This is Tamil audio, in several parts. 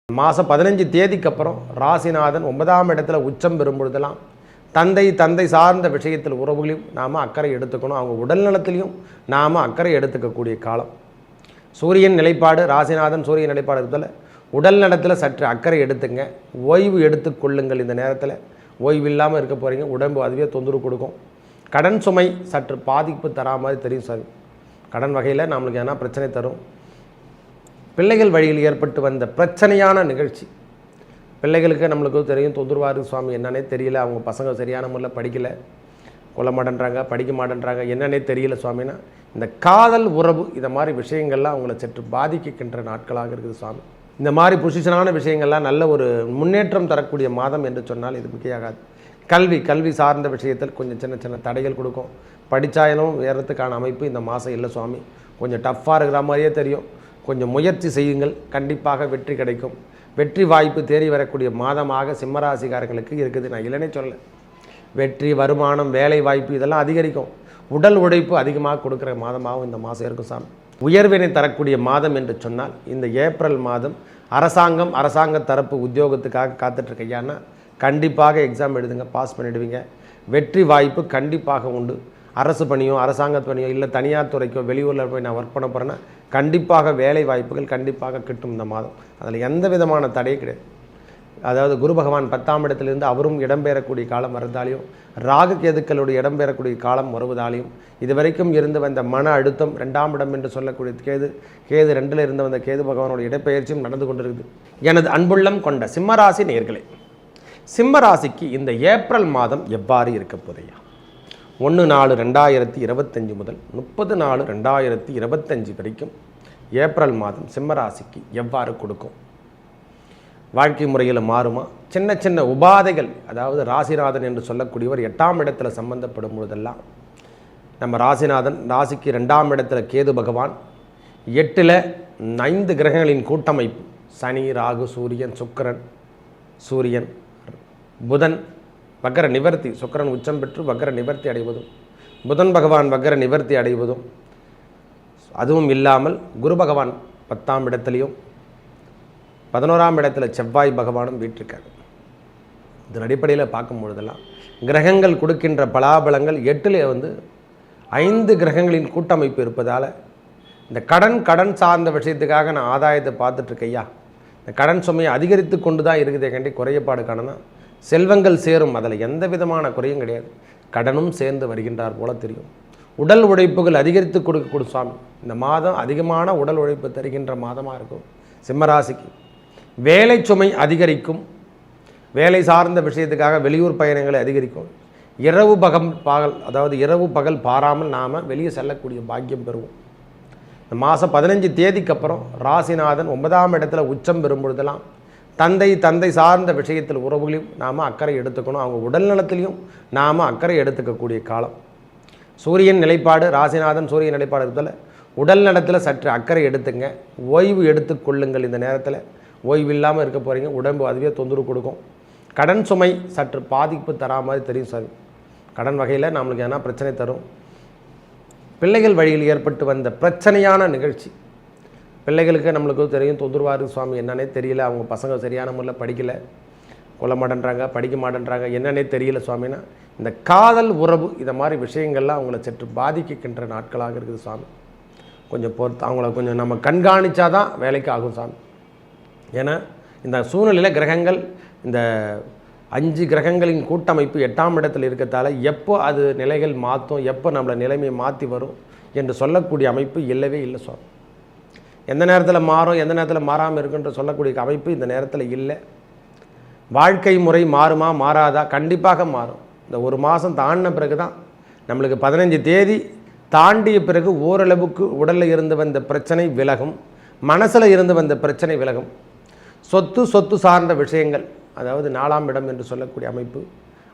மாதம் 15 தேதிக்கு அப்புறம் ராசிநாதன் 9ஆம் இடத்துல உச்சம் பெறும் பொழுதெல்லாம் தந்தை சார்ந்த விஷயத்தில் உறவுகளையும் நாம் அக்கறை எடுத்துக்கணும். அவங்க உடல்நலத்திலையும் நாம் அக்கறை எடுத்துக்கக்கூடிய காலம். சூரியன் நிலைப்பாடு, ராசிநாதன் சூரியன் நிலைப்பாடு இருக்கிறதால உடல் நலத்தில் சற்று அக்கறை எடுத்துங்க. ஓய்வு எடுத்துக்கொள்ளுங்கள். இந்த நேரத்தில் ஓய்வு இல்லாமல் இருக்க போகிறீங்க. உடம்பு அதுவே தொந்தரவு கொடுக்கும். கடன் சுமை சற்று பாதிப்பு தரா மாதிரி தெரியும் சார். கடன் வகையில் நம்மளுக்கு எதனா பிரச்சனை தரும். பிள்ளைகள் வழியில் ஏற்பட்டு வந்த பிரச்சனையான நிகழ்ச்சி. பிள்ளைகளுக்கு நம்மளுக்கு தெரியும், தொந்தரவாரு சுவாமி என்னன்னே தெரியல, அவங்க பசங்க சரியான முறையில் படிக்கலை, கொல்ல மாட்டேன்றாங்க, படிக்க மாட்டேன்றாங்க, என்னன்னே தெரியல சுவாமின்னா இந்த காதல் உறவு இந்த மாதிரி விஷயங்கள்லாம் அவங்கள சற்று பாதிக்கின்ற நாட்களாக இருக்குது சுவாமி. இந்த மாதிரி பொசிஷனான விஷயங்கள்லாம் நல்ல ஒரு முன்னேற்றம் தரக்கூடிய மாதம் என்று சொன்னால் இது மிகையாகாது. கல்வி சார்ந்த விஷயத்தில் கொஞ்சம் சின்ன தடைகள் கொடுக்கும். படித்தாயினும் ஏறத்துக்கான அமைப்பு இந்த மாதம் இல்லை சுவாமி. கொஞ்சம் டஃப்பாக இருக்கிற மாதிரியே தெரியும். கொஞ்சம் முயற்சி செய்யுங்கள், கண்டிப்பாக வெற்றி கிடைக்கும். வெற்றி வாய்ப்பு தேடி வரக்கூடிய மாதமாக சிம்மராசிக்காரங்களுக்கு இருக்குது. நான் இல்லைன்னே சொல்ல. வெற்றி, வருமானம், வேலை வாய்ப்பு இதெல்லாம் அதிகரிக்கும். உடல் உழைப்பு அதிகமாக கொடுக்குற மாதமாகவும் இந்த மாதம் இருக்கும் சாமி. உயர்வினை தரக்கூடிய மாதம் என்று சொன்னால் இந்த ஏப்ரல் மாதம் அரசாங்க தரப்பு உத்தியோகத்துக்காக காத்துட்ருக்கையான்னா கண்டிப்பாக எக்ஸாம் எழுதுங்க, பாஸ் பண்ணிவிடுவீங்க. வெற்றி வாய்ப்பு கண்டிப்பாக உண்டு. அரசு பணியோ, அரசாங்க பணியோ, இல்லை தனியார் துறைக்கோ, வெளியூரில் போய் நான் ஒர்க் பண்ண போகிறேன்னா கண்டிப்பாக வேலை வாய்ப்புகள் கண்டிப்பாக கிட்டும் இந்த மாதம். அதில் எந்த விதமான தடையும் கிடையாது. அதாவது குரு பகவான் 10ஆம் இடத்திலிருந்து அவரும் இடம்பெறக்கூடிய காலம் வருவதாலையும், ராகு கேதுக்களுடைய இடம்பெறக்கூடிய காலம் வருவதாலையும், இதுவரைக்கும் இருந்து வந்த மன அழுத்தம் 2ஆம் இடம் என்று சொல்லக்கூடிய கேது 2ல் இருந்து வந்த கேது பகவானுடைய இடப்பெயர்ச்சியும் நடந்து கொண்டிருக்குது. எனது அன்புள்ளம் கொண்ட சிம்மராசி நேயர்களே, சிம்மராசிக்கு இந்த ஏப்ரல் மாதம் எவ்வாறு இருக்க போதையா? 1/4/2025 முதல் 30/4/2025 வரைக்கும் ஏப்ரல் மாதம் சிம்மராசிக்கு எவ்வாறு கொடுக்கும்? வாழ்க்கை முறையில் மாறுமா? சின்ன உபாதைகள், அதாவது ராசிநாதன் என்று சொல்லக்கூடியவர் 8ஆம் இடத்துல சம்பந்தப்படும் பொழுதெல்லாம் நம்ம ராசிக்கு 2ஆம் இடத்துல கேது பகவான், 8ல் 5 கிரகங்களின் கூட்டமைப்பு, சனி, ராகு, சூரியன், சுக்கிரன், புதன் வக்கர நிவர்த்தி, சுக்கிரன் உச்சம் பெற்று வக்கர நிவர்த்தி அடைவதும், புதன் பகவான் வக்கர நிவர்த்தி அடைவதும், அதுவும் இல்லாமல் குரு பகவான் 10ஆம் இடத்துலையும் 11ஆம் இடத்துல செவ்வாய் பகவானும் வீற்றிருக்காரு. இதன் அடிப்படையில் பார்க்கும் பொழுதெல்லாம் கிரகங்கள் கொடுக்கின்ற பலாபலங்கள் 8ல் 5 கிரகங்களின் கூட்டமைப்பு இருப்பதால் இந்த கடன் சார்ந்த விஷயத்துக்காக நான் ஆதாயத்தை பார்த்துட்ருக்கையா, இந்த கடன் சுமையை அதிகரித்து கொண்டு தான் இருக்குதே கண்டி குறையப்பாடு காணனா செல்வங்கள் சேரும். அதில் எந்த விதமான குறையும் கிடையாது. கடனும் சேர்ந்து வருகின்றார் போல தெரியும். உடல் உழைப்புகள் அதிகரித்து கொடுக்க சுவாமி. இந்த மாதம் அதிகமான உடல் உழைப்பு தருகின்ற மாதமாக இருக்கும் சிம்மராசிக்கு. வேலை சுமை அதிகரிக்கும். வேலை சார்ந்த விஷயத்துக்காக வெளியூர் பயணங்களை அதிகரிக்கும். இரவு பகல் பாராமல் நாம் வெளியே செல்லக்கூடிய பாக்கியம் பெறுவோம். இந்த மாதம் 15 தேதிக்கு அப்புறம் ராசிநாதன் 9ஆம் இடத்துல உச்சம் பெறும் பொழுதெல்லாம் தந்தை சார்ந்த விஷயத்தில் உறவுகளையும் நாம் அக்கறை எடுத்துக்கணும். அவங்க உடல் நலத்திலையும் நாம் அக்கறை எடுத்துக்கக்கூடிய காலம். சூரியன் நிலைப்பாடு, ராசிநாதன் சூரியன் நிலைப்பாடு இருக்கிறதால உடல் நலத்தில் சற்று அக்கறை எடுத்துங்க. ஓய்வு எடுத்துக்கொள்ளுங்கள். இந்த நேரத்தில் ஓய்வு இல்லாமல் இருக்க போகிறீங்க. உடம்பு அதுவே தொந்தரவு கொடுக்கும். கடன் சுமை சற்று பாதிப்பு தரா மாதிரி தெரியும் சார். கடன் வகையில் நம்மளுக்கு எதனா பிரச்சனை தரும். பிள்ளைகள் வழியில் ஏற்பட்டு வந்த பிரச்சனையான நிகழ்ச்சி. பிள்ளைகளுக்கு நம்மளுக்கு தெரியும், தொந்தரவாரு சுவாமி என்னன்னே தெரியல, அவங்க பசங்க சரியான முறையில் படிக்கலை, கொல்ல மாட்டேன்றாங்க, படிக்க மாட்டேன்றாங்க, என்னன்னே தெரியல சுவாமின்னா இந்த காதல் உறவு இந்த மாதிரி விஷயங்கள்லாம் அவங்கள சற்று பாதிக்கின்ற நாட்களாக இருக்குது சுவாமி. கொஞ்சம் பொறுத்து அவங்கள கொஞ்சம் நம்ம கண்காணித்தா தான் வேலைக்கு ஆகும் சாமி. ஏன்னா இந்த சூழ்நிலையில் கிரகங்கள், இந்த 5 கிரகங்களின் கூட்டமைப்பு 8ஆம் இடத்தில் இருக்கிறதால எப்போ அது நிலைகள் மாற்றும், எப்போ நம்மளை நிலைமையை மாற்றி வரும் என்று சொல்லக்கூடிய அமைப்பு இல்லவே இல்லை சுவாமி. எந்த நேரத்தில் மாறும், எந்த நேரத்தில் மாறாமல் இருக்குன்ற சொல்லக்கூடிய அமைப்பு இந்த நேரத்தில் இல்லை. வாழ்க்கை முறை மாறுமா மாறாதா? கண்டிப்பாக மாறும். இந்த ஒரு மாதம் தாண்டின பிறகு தான் நம்மளுக்கு 15 தேதி தாண்டிய பிறகு ஓரளவுக்கு உடலில் இருந்து வந்த பிரச்சனை விலகும், மனசில் இருந்து வந்த பிரச்சனை விலகும். சொத்து சார்ந்த விஷயங்கள், அதாவது 4ஆம் இடம் என்று சொல்லக்கூடிய அமைப்பு,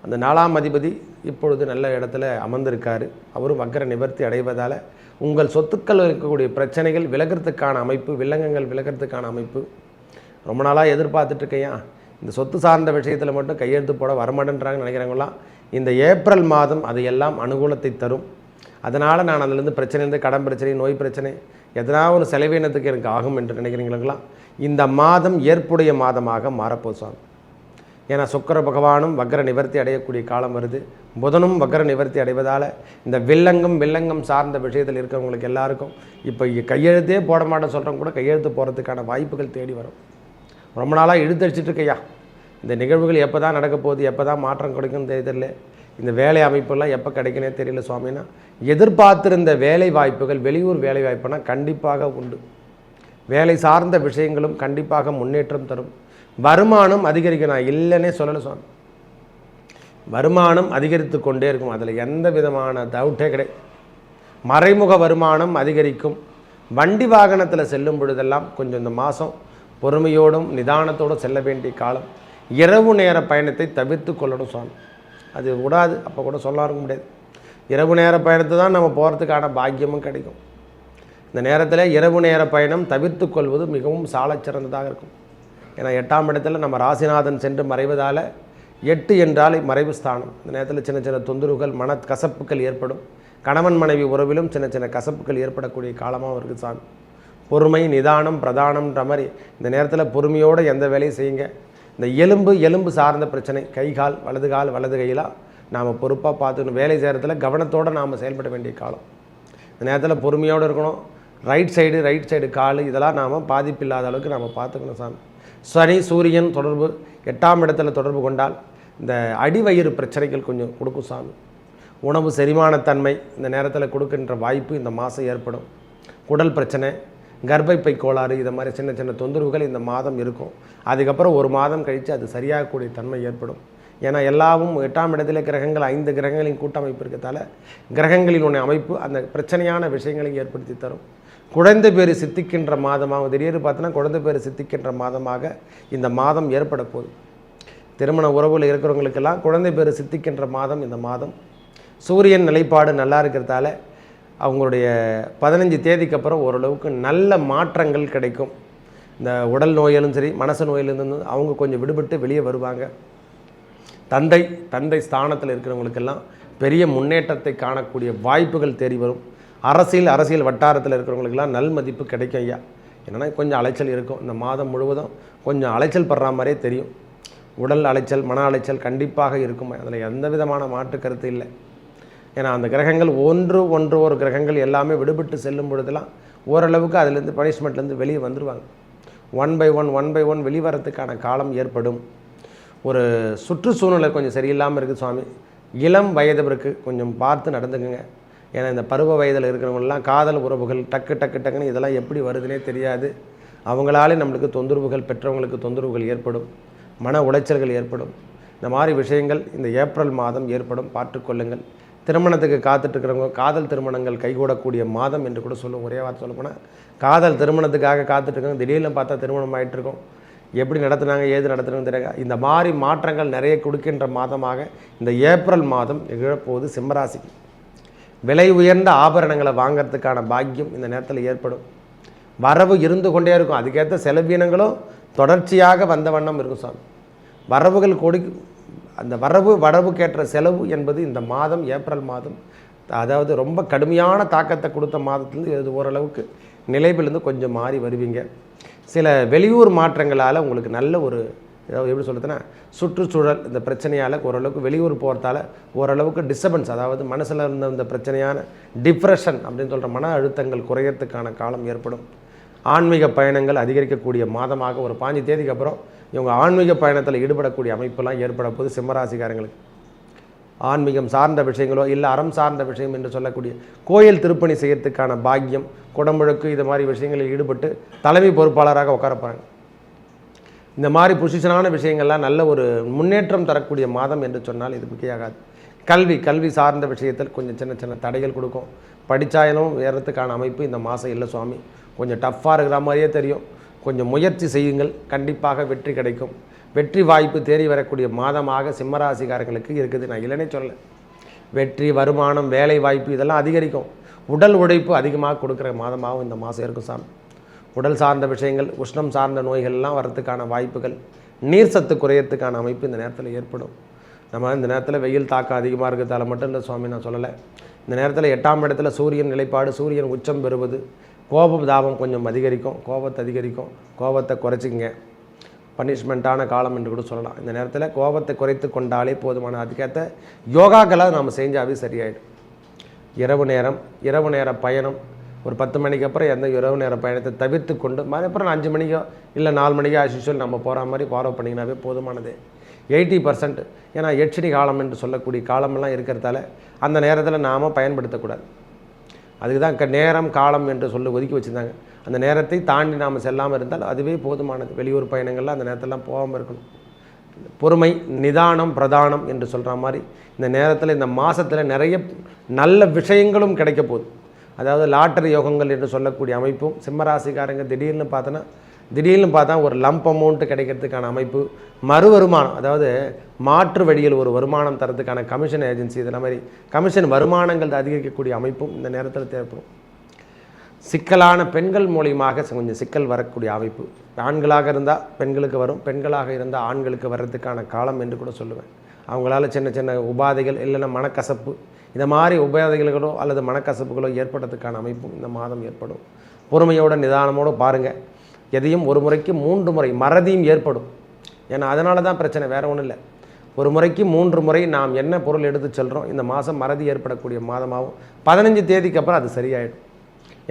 அந்த 4ஆம் அதிபதி இப்பொழுது நல்ல இடத்துல அமர்ந்திருக்காரு. அவரும் வக்கர நிவர்த்தி அடைவதால் உங்கள் சொத்துக்கள் இருக்கக்கூடிய பிரச்சனைகள் விலகிறதுக்கான அமைப்பு, வில்லங்கங்கள் விலகிறதுக்கான அமைப்பு. ரொம்ப நாளாக எதிர்பார்த்துட்ருக்கையா, இந்த சொத்து சார்ந்த விஷயத்தில் மட்டும் கையெழுத்து போட வரமாட்டேன்றாங்கன்னு நினைக்கிறவங்களாம் இந்த ஏப்ரல் மாதம் அதையெல்லாம் அனுகூலத்தை தரும். அதனால் நான் அதிலிருந்து பிரச்சனை, கடன் பிரச்சனை, நோய் பிரச்சனை, எதனா ஒரு செலவினத்துக்கு எனக்கு ஆகும் என்று நினைக்கிறீங்களா, இந்த மாதம் ஏற்புடைய மாதமாக மாறப்போகுது சுவாமி. ஏன்னா சுக்கிர பகவானும் வக்ர நிவர்த்தி அடையக்கூடிய காலம் வருது, புதனும் வக்ர நிவர்த்தி அடைவதால் இந்த வில்லங்கம் சார்ந்த விஷயத்தில் இருக்கிறவங்களுக்கு எல்லாருக்கும் இப்போ கையெழுத்தே போட மாட்டேன்னு சொல்கிறவங்க கூட கையெழுத்து போகிறதுக்கான வாய்ப்புகள் தேடி வரும். ரொம்ப நாளாக இழுத்தடிச்சிட்டு இருக்கையா, இந்த நிகழ்வுகள் எப்போ தான் நடக்க போகுது, எப்போ தான் மாற்றம் கிடைக்கும்னு தெரியல, இந்த வேலை அமைப்பெல்லாம் எப்போ கிடைக்குனே தெரியல சுவாமினா, எதிர்பார்த்திருந்த வேலை வாய்ப்புகள், வெளியூர் வேலை வாய்ப்புனா கண்டிப்பாக உண்டு. வேலை சார்ந்த விஷயங்களும் கண்டிப்பாக முன்னேற்றம் தரும். வருமானம் அதிகரிக்க நான் இல்லைன்னே சொல்லலை சுவாமி, வருமானம் அதிகரித்து கொண்டே இருக்கும், அதில் எந்த விதமான டவுட்டே கிடையாது. மறைமுக வருமானம் அதிகரிக்கும். வண்டி வாகனத்தில் செல்லும் பொழுதெல்லாம் கொஞ்சம் இந்த மாதம் பொறுமையோடும் நிதானத்தோடும் செல்ல வேண்டிய காலம். இரவு நேர பயணத்தை தவிர்த்து கொள்ளணும் சுவாமி, அது விடாது, அப்போ கூட சொல்ல முடியாது. இரவு நேர பயணத்தை தான் நம்ம போகிறதுக்கான பாக்கியமும் கிடைக்கும். இந்த நேரத்தில் இரவு நேர பயணம் தவிர்த்து கொள்வது மிகவும் சாலச் சிறந்ததாக இருக்கும். ஏன்னா 8ஆம் இடத்துல நம்ம ராசிநாதன் சென்று மறைவதால் 8 என்றால் மறைவு ஸ்தானம். இந்த நேரத்தில் சின்ன சின்ன தொந்தரவுகள், மன கசப்புகள் ஏற்படும். கணவன் மனைவி உறவிலும் சின்ன சின்ன கசப்புகள் ஏற்படக்கூடிய காலமாக இருக்குது சாமி. பொறுமை நிதானம் பிரதானம்ன்ற மாதிரி இந்த நேரத்தில் பொறுமையோடு எந்த வேலையும் செய்யுங்க. இந்த எலும்பு சார்ந்த பிரச்சனை, கை கால் வலது கையெல்லாம் நாம் பொறுப்பாக பார்த்துக்கணும். வேலை செய்கிறதுல கவனத்தோடு நாம் செயல்பட வேண்டிய காலம். இந்த நேரத்தில் பொறுமையோடு இருக்கணும். ரைட் சைடு கால் இதெல்லாம் நாம் பாதிப்பு இல்லாத அளவுக்கு நாம் பார்த்துக்கணும் சாமி. சனி சூரியன் தொடர்பு 8ஆம் இடத்துல தொடர்பு கொண்டால் இந்த அடிவயிறு பிரச்சனைகள் கொஞ்சம் கொடுக்கும் சாமி. உணவு செரிமானத்தன்மை இந்த நேரத்தில் கொடுக்கின்ற வாய்ப்பு இந்த மாதம் ஏற்படும். குடல் பிரச்சனை, கர்ப்பப்பை கோளாறு, இதை மாதிரி சின்ன சின்ன தொந்தரவுகள் இந்த மாதம் இருக்கும். அதுக்கப்புறம் ஒரு மாதம் கழித்து அது சரியாகக்கூடிய தன்மை ஏற்படும். ஏன்னா எல்லாவும் 8ஆம் இடத்துல கிரகங்கள் 5 கிரகங்களின் கூட்டமைப்பு இருக்கிறதால கிரகங்களினுடைய அமைப்பு அந்த பிரச்சனையான விஷயங்களை ஏற்படுத்தி தரும். குழந்தை பேர் சித்திக்கின்ற மாதமாக திடீர்னு பார்த்தோன்னா குழந்தை பேர் சித்திக்கின்ற மாதமாக இந்த மாதம் ஏற்பட போகுது. திருமண உறவில் இருக்கிறவங்களுக்கெல்லாம் குழந்தை பேர் சித்திக்கின்ற மாதம் இந்த மாதம். சூரியன் நிலைப்பாடு நல்லா இருக்கிறதால அவங்களுடைய 15 தேதிக்கு அப்புறம் ஓரளவுக்கு நல்ல மாற்றங்கள் கிடைக்கும். இந்த உடல் நோயிலும் சரி மனசு நோயிலிருந்து அவங்க கொஞ்சம் விடுபட்டு வெளியே வருவாங்க. தந்தை ஸ்தானத்தில் இருக்கிறவங்களுக்கெல்லாம் பெரிய முன்னேற்றத்தை காணக்கூடிய வாய்ப்புகள் தேடி வரும். அரசியல் வட்டாரத்தில் இருக்கிறவங்களுக்கெல்லாம் நல் மதிப்பு கிடைக்கும் ஐயா. என்னென்னா கொஞ்சம் அலைச்சல் இருக்கும். இந்த மாதம் முழுவதும் கொஞ்சம் அலைச்சல் படுற மாதிரியே தெரியும். உடல் அலைச்சல், மன அலைச்சல் கண்டிப்பாக இருக்கும். அதில் எந்த விதமான மாற்று கருத்து இல்லை. ஏன்னா அந்த கிரகங்கள் ஒரு கிரகங்கள் எல்லாமே விடுபட்டு செல்லும் பொழுதெல்லாம் ஓரளவுக்கு அதிலேருந்து பனிஷ்மெண்ட்லேருந்து வெளியே வந்துடுவாங்க. ஒன் பை ஒன் வெளிவரத்துக்கான காலம் ஏற்படும். ஒரு சுற்றுச்சூழ்நிலை கொஞ்சம் சரியில்லாமல் இருக்குது சுவாமி. இளம் வயதவருக்கு கொஞ்சம் பார்த்து நடந்துக்குங்க. ஏன்னா இந்த பருவ வயதில் இருக்கிறவங்களாம் காதல் உறவுகள் டக்குன்னு இதெல்லாம் எப்படி வருதுன்னே தெரியாது. அவங்களாலே நம்மளுக்கு தொந்தரவுகள், பெற்றவங்களுக்கு தொந்தரவுகள் ஏற்படும், மன உளைச்சல்கள் ஏற்படும். இந்த மாதிரி விஷயங்கள் இந்த ஏப்ரல் மாதம் ஏற்படும், பார்த்துக்கொள்ளுங்கள். திருமணத்துக்கு காத்துட்ருக்கிறவங்க காதல் திருமணங்கள் கைகூடக்கூடிய மாதம் என்று கூட சொல்லுவோம். ஒரே வார்த்தை சொல்லப்போனால் காதல் திருமணத்துக்காக காத்துட்ருக்கோங்க, திடீர்னு பார்த்தா திருமணம் ஆகிட்டுருக்கோம். எப்படி நடத்துனாங்க ஏது நடத்துனாங்க தெரியாங்க. இந்த மாதிரி மாற்றங்கள் நிறைய கொடுக்கின்ற மாதமாக இந்த ஏப்ரல் மாதம் நிகழப்போகுது. சிம்மராசிக்கு விலை உயர்ந்த ஆபரணங்களை வாங்கிறதுக்கான பாக்கியம் இந்த நேரத்தில் ஏற்படும். வரவு இருந்து கொண்டே இருக்கும். அதுக்கேற்ற செலவீனங்களும் தொடர்ச்சியாக வந்த வண்ணம் இருக்கும் சாமி. வரவுகள் அந்த வரவுக்கேற்ற செலவு என்பது இந்த மாதம் ஏப்ரல் மாதம், அதாவது ரொம்ப கடுமையான தாக்கத்தை கொடுத்த மாதத்துலேருந்து இது ஓரளவுக்கு நிலைவிலிருந்து கொஞ்சம் மாறி வருவீங்க. சில வெளியூர் மாற்றங்களால் உங்களுக்கு நல்ல ஒரு எப்படி சொல்லுதுன்னா சுற்றுச்சூழல் இந்த பிரச்சனையால் ஓரளவுக்கு வெளியூர் போகிறதால ஓரளவுக்கு டிஸ்டர்பன்ஸ், அதாவது மனசில் இருந்த இந்த பிரச்சனையான டிப்ரெஷன் அப்படின்னு சொல்கிற மன அழுத்தங்கள் குறையறதுக்கான காலம் ஏற்படும். ஆன்மீக பயணங்கள் அதிகரிக்கக்கூடிய மாதமாக ஒரு 5 தேதிக்கு அப்புறம் இவங்க ஆன்மீக பயணத்தில் ஈடுபடக்கூடிய அமைப்பெல்லாம் ஏற்பட போது சிம்மராசிக்காரங்களுக்கு. ஆன்மீகம் சார்ந்த விஷயங்களோ இல்லை அறம் சார்ந்த விஷயம் என்று சொல்லக்கூடிய கோயில் திருப்பணி செய்யறதுக்கான பாக்கியம், குடமுழுக்கு இது மாதிரி விஷயங்களில் ஈடுபட்டு தலைமை பொறுப்பாளராக உட்காரப்பாங்க. இந்த மாதிரி பொசிஷனான விஷயங்கள்லாம் நல்ல ஒரு முன்னேற்றம் தரக்கூடிய மாதம் என்று சொன்னால் இது மிகையாகாது. கல்வி சார்ந்த விஷயத்தில் கொஞ்சம் சின்ன தடைகள் கொடுக்கும். படித்தாயினும் ஏறத்துக்கான அமைப்பு இந்த மாதம் இல்லை சுவாமி. கொஞ்சம் டஃப்பாக இருக்கிற மாதிரியே தெரியும். கொஞ்சம் முயற்சி செய்யுங்கள், கண்டிப்பாக வெற்றி கிடைக்கும். வெற்றி வாய்ப்பு தேடி வரக்கூடிய மாதமாக சிம்மராசிக்காரங்களுக்கு இருக்குது. நான் இல்லைன்னே சொல்லலை. வெற்றி, வருமானம், வேலை வாய்ப்பு இதெல்லாம் அதிகரிக்கும். உடல் உழைப்பு அதிகமாக கொடுக்குற மாதமாகவும் இந்த மாதம் இருக்கும் சாமி. உடல் சார்ந்த விஷயங்கள், உஷ்ணம் சார்ந்த நோய்கள்லாம் வரத்துக்கான வாய்ப்புகள், நீர் சத்து குறையறதுக்கான அமைப்பு இந்த நேரத்தில் ஏற்படும். நம்ம இந்த நேரத்தில் வெயில் தாக்கம் அதிகமாக இருக்கிறதால மட்டும் இல்லை சுவாமி நான் சொல்லலை. இந்த நேரத்தில் 8ஆம் இடத்துல சூரியன் நிலைப்பாடு, சூரியன் உச்சம் பெறுவது, கோபம் தாபம் கொஞ்சம் அதிகரிக்கும், கோபத்தை அதிகரிக்கும். கோபத்தை குறைச்சிங்க. பனிஷ்மெண்ட்டான காலம் என்று கூட சொல்லலாம். இந்த நேரத்தில் கோபத்தை குறைத்து கொண்டாலே போதுமான. அதுக்கேற்ற யோகாக்களை நம்ம செஞ்சாவே சரியாயிடும். இரவு நேர பயணம் ஒரு 10 மணிக்கு அப்புறம் எந்த இரவு நேர பயணத்தை தவிர்த்து கொண்டு மறுபுறம் 5 மணிக்கோ இல்லை 4 மணிக்கோ ஆஸ் நம்ம போகிற மாதிரி ஃபாலோ பண்ணிங்கனாவே போதுமானது. 80%. ஏன்னா எச்சடி காலம் என்று சொல்லக்கூடிய காலமெல்லாம் இருக்கிறதால அந்த நேரத்தில் நாம் பயன்படுத்தக்கூடாது. அதுக்கு தான் நேரம் காலம் என்று ஒதுக்கி வச்சுருந்தாங்க. அந்த நேரத்தை தாண்டி நாம் செல்லாமல் இருந்தால் அதுவே போதுமானது. வெளியூர் பயணங்கள்லாம் அந்த நேரத்திலலாம் போகாமல் இருக்கணும். பொறுமை, நிதானம் பிரதானம் என்று சொல்கிற மாதிரி இந்த நேரத்தில் இந்த மாதத்தில் நிறைய நல்ல விஷயங்களும் கிடைக்க போகுது. அதாவது லாட்டரி யோகங்கள் என்று சொல்லக்கூடிய அமைப்பும் சிம்மராசிக்காரங்க திடீர்னு பார்த்தா ஒரு லம்ப் அமௌண்ட்டு கிடைக்கிறதுக்கான அமைப்பு, மறு வருமானம், அதாவது மாற்று வழியில் ஒரு வருமானம் தரத்துக்கான கமிஷன் ஏஜென்சி, இதெல்லாம் மாதிரி கமிஷன் வருமானங்கள் அதிகரிக்கக்கூடிய அமைப்பும் இந்த நேரத்தில் தேவைப்படும். சிக்கலான பெண்கள் மூலியமாக கொஞ்சம் சிக்கல் வரக்கூடிய அமைப்பு. ஆண்களாக இருந்தால் பெண்களுக்கு வரும், பெண்களாக இருந்தால் ஆண்களுக்கு வர்றதுக்கான காலம் என்று கூட சொல்லுவேன். அவங்களால சின்ன சின்ன உபாதைகள் இல்லைன்னா மனக்கசப்பு, இந்த மாதிரி உபாதைகளோ அல்லது மனக்கசப்புகளோ ஏற்படுறதுக்கான அமைப்பும் இந்த மாதம் ஏற்படும். பொறுமையோட நிதானமோடு பாருங்கள். எதையும் ஒரு முறைக்கு 3 முறை மறதியும் ஏற்படும். ஏன்னா அதனால தான் பிரச்சனை, வேறு ஒன்றும் இல்லை. ஒரு முறைக்கு 3 முறை நாம் என்ன பொருள் எடுத்து செல்கிறோம், இந்த மாதம் மறதி ஏற்படக்கூடிய மாதமாகவும் 15 தேதிக்கு அப்புறம் அது சரியாயிடும்.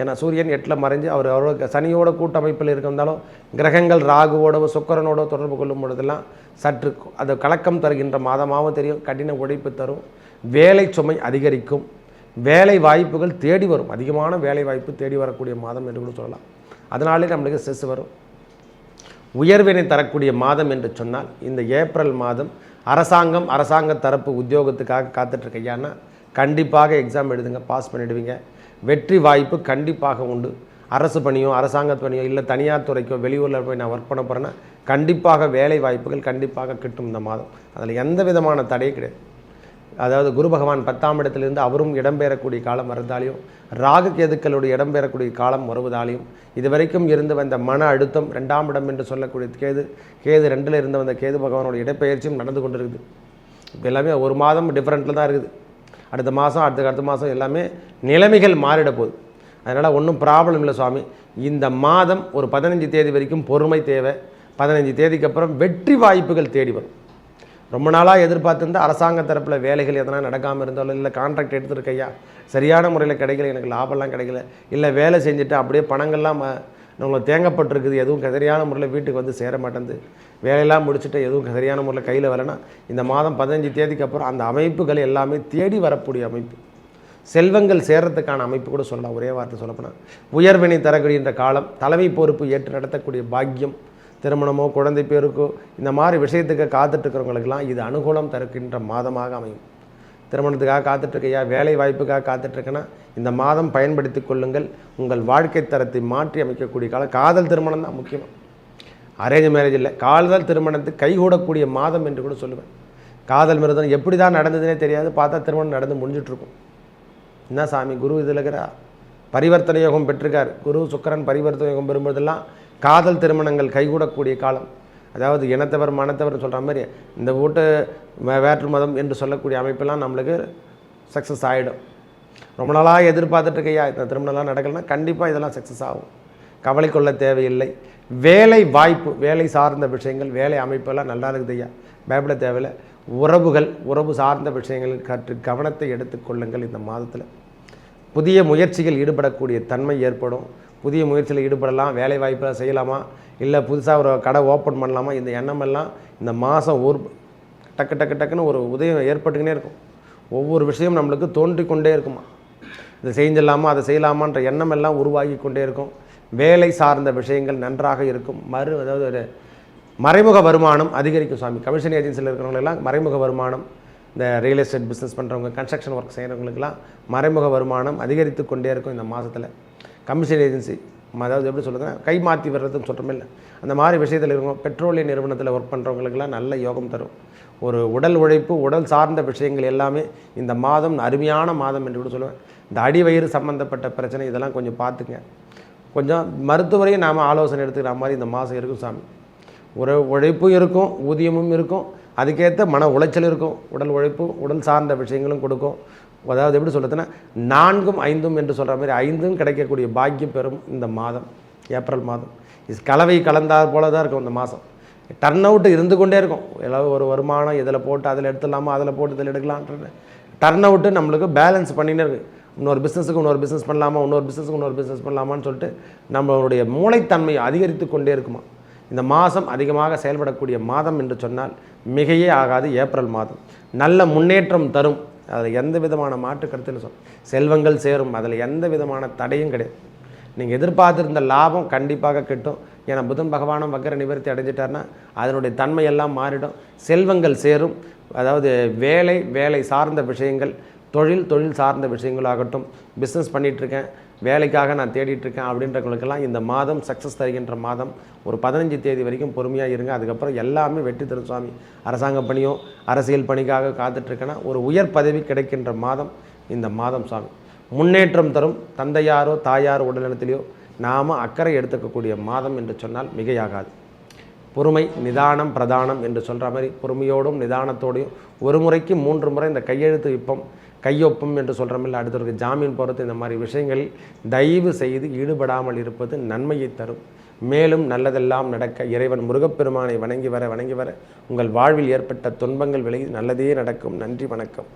ஏன்னா சூரியன் 8ல் மறைஞ்சு அவரோட சனியோட கூட்டமைப்பில் இருந்தாலும் கிரகங்கள் ராகுவோட சுக்கிரனோட தொடர்பு கொள்ளும் பொழுதெல்லாம் சற்று அது கலக்கம் தருகின்ற மாதமாகவும் தெரியும். கடின உழைப்பு தரும், வேலை சுமை அதிகரிக்கும், வேலை வாய்ப்புகள் தேடி வரும். அதிகமான வேலை வாய்ப்பு தேடி வரக்கூடிய மாதம் என்று கூட சொல்லலாம். அதனாலே நம்மளுக்கு ஸ்ட்ரெஸ் வரும். உயர்வினை தரக்கூடிய மாதம் என்று சொன்னால் இந்த ஏப்ரல் மாதம் அரசாங்க தரப்பு உத்தியோகத்துக்காக காத்துட்ருக்கையான்னா கண்டிப்பாக எக்ஸாம் எழுதுங்க, பாஸ் பண்ணிவிடுவீங்க. வெற்றி வாய்ப்பு கண்டிப்பாக உண்டு. அரசு பணியோ அரசாங்க பணியோ இல்லை தனியார் துறைக்கோ வெளியூரில் போய் நான் ஒர்க் பண்ண போகிறேன்னா கண்டிப்பாக வேலை வாய்ப்புகள் கண்டிப்பாக கிட்டும் இந்த மாதம். அதில் எந்த விதமான தடையும் கிடையாது. அதாவது குரு பகவான் 10ஆம் இடத்திலிருந்து அவரும் இடம்பெறக்கூடிய காலம் வருவதாலையும் ராகு கேதுக்களுடைய இடம்பெறக்கூடிய காலம் வருவதாலையும் இதுவரைக்கும் இருந்து வந்த மன அழுத்தம் 2ஆம் இடம் என்று சொல்லக்கூடிய கேது 2ல் இருந்து வந்த கேது பகவானோட இடப்பெயர்ச்சியும் நடந்து கொண்டு இருக்குது. இப்போ எல்லாமே ஒரு மாதம் டிஃப்ரெண்ட்டில் தான் இருக்குது. அடுத்த மாதம் எல்லாமே நிலைமைகள் மாறிட போகுது. அதனால் ஒன்றும் ப்ராப்ளம் இல்லை சுவாமி. இந்த மாதம் ஒரு 15 தேதி வரைக்கும் பொறுமை தேவை. 15 தேதிக்கு அப்புறம் வெற்றி வாய்ப்புகள் தேடி வரும். ரொம்ப நாளாக எதிர்பார்த்துருந்தால் அரசாங்க தரப்பில் வேலைகள் எதனா நடக்காமல் இருந்தாலும் இல்லை கான்ட்ராக்ட் எடுத்துருக்கையா சரியான முறையில் கிடைக்கல, எனக்கு லாபம்லாம் கிடைக்கல, இல்லை வேலை செஞ்சுட்டு அப்படியே பணங்கள்லாம் நம்மளுக்கு தேங்கப்பட்டிருக்குது, எதுவும் சரியான முறையில் வீட்டுக்கு வந்து சேர மாட்டேங்குது, வேலையெல்லாம் முடிச்சுட்டு எதுவும் சரியான முறையில் கையில் வரலைன்னா இந்த மாதம் 15 தேதிக்கு அப்புறம் அந்த அமைப்புகள் எல்லாமே தேடி வரக்கூடிய அமைப்பு, செல்வங்கள் சேர்றதுக்கான அமைப்பு கூட சொல்லலாம். ஒரே வார்த்தை சொல்லப்போனால் உயர்வினை தரக்கூடிய காலம், தலைமை பொறுப்பு ஏற்று நடத்தக்கூடிய பாக்கியம், திருமணமோ குழந்தை பேருக்கோ இந்த மாதிரி விஷயத்துக்கு காத்துட்ருக்கிறவங்களுக்கெல்லாம் இது அனுகூலம் தருக்கின்ற மாதமாக அமையும். திருமணத்துக்காக காத்துட்ருக்கையா, வேலை வாய்ப்புக்காக காத்துட்ருக்கேன்னா இந்த மாதம் பயன்படுத்தி கொள்ளுங்கள். உங்கள் வாழ்க்கை தரத்தை மாற்றி அமைக்கக்கூடிய காலம். காதல் திருமணம் தான் முக்கியம், அரேஞ்ச் மேரேஜ் இல்லை, காதல் திருமணத்துக்கு கைகூடக்கூடிய மாதம் என்று கூட சொல்லுவேன். காதல் மிருதம் எப்படி தான் நடந்ததுனே தெரியாது, பார்த்தா திருமணம் நடந்து முடிஞ்சிட்ருக்கும். என்ன சாமி குரு இதில் இருக்கிற பரிவர்த்தனை யோகம் பெற்றிருக்கார். குரு சுக்கிரன் பரிவர்த்தனை யோகம் பெறும்போதெல்லாம் காதல் திருமணங்கள் கைகூடக்கூடிய காலம். அதாவது இனத்தவர் மனத்தவர் சொல்கிற மாதிரி இந்த வீட்டு வேற்று மதம் என்று சொல்லக்கூடிய அமைப்பெல்லாம் நம்மளுக்கு சக்ஸஸ் ஆகிடும். ரொம்ப நாளாக எதிர்பார்த்துட்ருக்கையா இந்த திருமணம்லாம் நடக்கலைன்னா கண்டிப்பாக இதெல்லாம் சக்ஸஸ் ஆகும். கவலை கொள்ள தேவையில்லை. வேலை வாய்ப்பு, வேலை சார்ந்த விஷயங்கள், வேலை அமைப்பெல்லாம் நல்லா இருக்குது ஐயா, பயப்பட தேவையில்லை. உறவு சார்ந்த விஷயங்கள் கற்று கவனத்தை எடுத்துக்கொள்ளுங்கள். இந்த மாதத்தில் புதிய முயற்சிகள் ஈடுபடக்கூடிய தன்மை ஏற்படும். புதிய முயற்சியில் ஈடுபடலாம், வேலை வாய்ப்பெல்லாம் செய்யலாமா, இல்லை புதுசாக ஒரு கடை ஓப்பன் பண்ணலாமா, இந்த எண்ணமெல்லாம் இந்த மாதம் டக்குன்னு ஒரு உதயம் ஏற்பட்டுக்கினே இருக்கும். ஒவ்வொரு விஷயம் நம்மளுக்கு தோன்றிக்கொண்டே இருக்குமா, இதை செஞ்சிடலாமா அதை செய்யலாமான்ற எண்ணம் எல்லாம் உருவாகி கொண்டே இருக்கும். வேலை சார்ந்த விஷயங்கள் நன்றாக இருக்கும். அதாவது ஒரு மறைமுக வருமானம் அதிகரிக்கும் சுவாமி. கமிஷன் ஏஜென்சியில் இருக்கிறவங்களெல்லாம் மறைமுக வருமானம், இந்த ரியல் எஸ்டேட் பிஸ்னஸ் பண்ணுறவங்க, கன்ஸ்ட்ரக்ஷன் ஒர்க் செய்கிறவங்களுக்கெல்லாம் மறைமுக வருமானம் அதிகரித்து கொண்டே இருக்கும் இந்த மாதத்தில். கமிஷன் ஏஜென்சி அதாவது எப்படி சொல்லுங்கள், கை மாற்றி வர்றதுன்னு சொல்கிறோமே இல்லை, அந்த மாதிரி விஷயத்தில் இருக்கவங்க, பெட்ரோலிய நிறுவனத்தில் ஒர்க் பண்ணுறவங்களுக்கெல்லாம் நல்ல யோகம் தரும். ஒரு உடல் உழைப்பு, உடல் சார்ந்த விஷயங்கள் எல்லாமே இந்த மாதம் அருமையான மாதம் என்று கூட சொல்லுவேன். இந்த அடிவயிறு சம்மந்தப்பட்ட பிரச்சனை இதெல்லாம் கொஞ்சம் பார்த்துங்க. கொஞ்சம் மருத்துவரையும் நாம் ஆலோசனை எடுத்துக்கிற மாதிரி இந்த மாதம் இருக்கும் சாமி. ஒரு உழைப்பும் இருக்கும், ஊதியமும் இருக்கும், அதுக்கேற்ற மன உளைச்சல் இருக்கும். உடல் உழைப்பு, உடல் சார்ந்த விஷயங்களும் கொடுக்கும். அதாவது எப்படி சொல்கிறதுன்னா 4ம் 5ம் என்று சொல்கிற மாதிரி 5ம் கிடைக்கக்கூடிய பாக்கியம் பெறும் இந்த மாதம், ஏப்ரல் மாதம். இது கலவை கலந்தால் போல தான் இருக்கும் இந்த மாதம். டர்ன் அவுட் இருந்து கொண்டே இருக்கும். ஏதாவது ஒரு வருமானம் இதில் போட்டு அதில் எடுத்துடலாமா, அதில் போட்டு இதில் எடுக்கலான்றது டர்ன் அவுட்டு நம்மளுக்கு பேலன்ஸ் பண்ணினே இருக்குது. இன்னொரு பிஸ்னஸுக்கு இன்னொரு பிஸ்னஸ் பண்ணலாமா, இன்னொரு பிஸ்னஸுக்கு இன்னொரு பிஸ்னஸ் பண்ணலாமான்னு சொல்லிட்டு நம்மளுடைய மூளைத்தன்மை அதிகரித்து கொண்டே இருக்குமா. இந்த மாதம் அதிகமாக செயல்படக்கூடிய மாதம் என்று சொன்னால் மிகையே ஆகாது. ஏப்ரல் மாதம் நல்ல முன்னேற்றம் தரும். அதில் எந்த விதமான மாற்று கருத்துன்னு செல்வங்கள் சேரும். அதில் எந்த விதமான தடையும் கிடையாது. நீங்கள் எதிர்பார்த்துருந்த லாபம் கண்டிப்பாக கிட்டும். ஏன்னா புதன் பகவானும் வக்கர நிவர்த்தி அடைஞ்சிட்டார்னா அதனுடைய தன்மையெல்லாம் மாறிடும். செல்வங்கள் சேரும். அதாவது வேலை சார்ந்த விஷயங்கள், தொழில் சார்ந்த விஷயங்களாகட்டும், பிஸ்னஸ் பண்ணிகிட்ருக்கேன், வேலைக்காக நான் தேடிட்டுருக்கேன் அப்படின்றவங்களுக்கெல்லாம் இந்த மாதம் சக்ஸஸ் தருகின்ற மாதம். ஒரு 15 தேதி வரைக்கும் பொறுமையாக இருங்க. அதுக்கப்புறம் எல்லாமே வெற்றி தரும் சுவாமி. அரசாங்க பணியோ அரசியல் பணிக்காக காத்துட்ருக்கேன்னா ஒரு உயர் பதவி கிடைக்கின்ற மாதம் இந்த மாதம் சுவாமி. முன்னேற்றம் தரும். தந்தையாரோ தாயாரோ உடல்நலத்திலையோ நாம் அக்கறை எடுத்துக்கக்கூடிய மாதம் என்று சொன்னால் மிகையாகாது. பொறுமை, நிதானம், பிரதானம் என்று சொல்கிற மாதிரி பொறுமையோடும் நிதானத்தோடையும் ஒரு முறைக்கு 3 முறை இந்த கையொப்பம் என்று சொல்கிற மாதிரி அடுத்தவருக்கு ஜாமீன் போகிறது, இந்த மாதிரி விஷயங்களில் தயவு செய்து ஈடுபடாமல் இருப்பது நன்மையை தரும். மேலும் நல்லதெல்லாம் நடக்க இறைவன் முருகப்பெருமானை வணங்கி வர உங்கள் வாழ்வில் ஏற்பட்ட துன்பங்கள் விலகி நல்லதே நடக்கும். நன்றி, வணக்கம்.